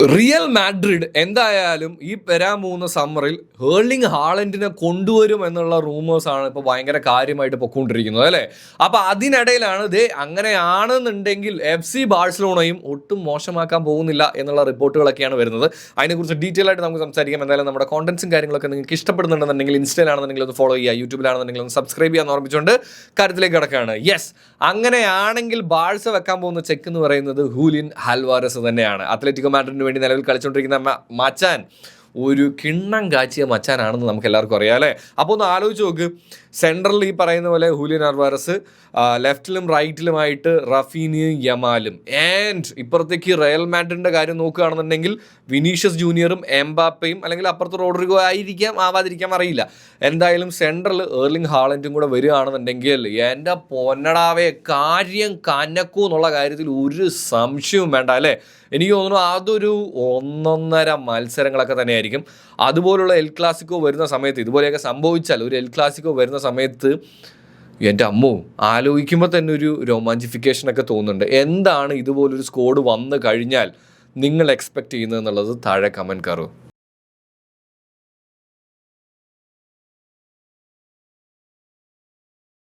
Real Madrid എന്തായാലും ഈ വരാൻ പോകുന്ന സമ്മറിൽ ഹേർലിംഗ് ഹാളൻഡിനെ കൊണ്ടുവരും എന്നുള്ള റൂമേഴ്സാണ് ഇപ്പോൾ ഭയങ്കര കാര്യമായിട്ട് പൊക്കോണ്ടിരിക്കുന്നത് അല്ലേ. അപ്പോൾ അതിനിടയിലാണ് അങ്ങനെയാണെന്നുണ്ടെങ്കിൽ FC ബാഴ്സലോണയും ഒട്ടും മോശമാക്കാൻ പോകുന്നില്ല എന്നുള്ള റിപ്പോർട്ടുകളൊക്കെയാണ് വരുന്നത്. അതിനെക്കുറിച്ച് ഡീറ്റെയിൽ ആയിട്ട് നമുക്ക് സംസാരിക്കാം. എന്തായാലും നമ്മുടെ കോണ്ടന്റ്സും കാര്യങ്ങളൊക്കെ നിങ്ങൾക്ക് ഇഷ്ടപ്പെടുന്നുണ്ടെന്നുണ്ടെങ്കിൽ ഇൻസ്റ്റയിലാണെന്നുണ്ടെങ്കിൽ ഒന്ന് ഫോളോ ചെയ്യുക, യൂട്യൂബിലാണെന്നുണ്ടെങ്കിൽ ഒന്ന് സബ്സ്ക്രൈബ് ചെയ്യാൻ ഓർമ്മിച്ചുകൊണ്ട് കാര്യത്തിലേക്ക് കിടക്കുകയാണ്. യെസ്, അങ്ങനെയാണെങ്കിൽ ബാഴ്സ വെക്കാൻ പോകുന്ന ചെക്ക് എന്ന് പറയുന്നത് ഹൂലിയൻ ആൽവാരസ് തന്നെയാണ്. അത്ലറ്റിക്കോ മാഡ്രിഡിന് വേണ്ടി നിലവിൽ കളിച്ചുകൊണ്ടിരിക്കുന്ന മച്ചാൻ ഒരു കിണ്ണം കാച്ചിയ മച്ചാനാണെന്ന് നമുക്ക് എല്ലാവർക്കും അറിയാം അല്ലേ. അപ്പോൾ ഒന്ന് ആലോചിച്ച് നോക്ക്, സെൻട്രലിൽ ഈ പറയുന്ന പോലെ ഹൂലിയൻ ആൽവാരസ്, ലെഫ്റ്റിലും റൈറ്റിലുമായിട്ട് റഫീനിയും യമാലും, ആൻഡ് ഇപ്പുറത്തേക്ക് റയൽ മാഡ്രിഡിൻ്റെ കാര്യം നോക്കുകയാണെന്നുണ്ടെങ്കിൽ വിനീഷ്യസ് ജൂനിയറും എംബാപ്പയും, അല്ലെങ്കിൽ അപ്പുറത്ത് റോഡ്രിഗോ ആയിരിക്കാം, ആവാതിരിക്കാം, അറിയില്ല. എന്തായാലും സെൻട്രൽ ഏർലിംഗ് ഹാളൻഡും കൂടെ വരികയാണെന്നുണ്ടെങ്കിൽ എൻ്റെ പൊന്നടാവെ കാര്യം കനക്കൂ എന്നുള്ള കാര്യത്തിൽ ഒരു സംശയവും വേണ്ട അല്ലേ. എനിക്ക് തോന്നുന്നു അതൊരു 1.5 മത്സരങ്ങളൊക്കെ തന്നെയായിരിക്കും. അതുപോലുള്ള എൽ ക്ലാസിക്കോ വരുന്ന സമയത്ത്, ഇതുപോലെയൊക്കെ സംഭവിച്ചാൽ ഒരു എൽ ക്ലാസിക്കോ വരുന്ന സമയത്ത് എൻ്റെ അമ്മോ ആലോചിക്കുമ്പോൾ തന്നെ ഒരു റൊമാൻറ്റിഫിക്കേഷനൊക്കെ തോന്നുന്നുണ്ട്. എന്താണ് ഇതുപോലൊരു സ്കോഡ് വന്നു കഴിഞ്ഞാൽ നിങ്ങൾ എക്സ്പെക്റ്റ് ചെയ്യുന്നത് എന്നുള്ളത് താഴെ കമൻറ്റ് കയറും.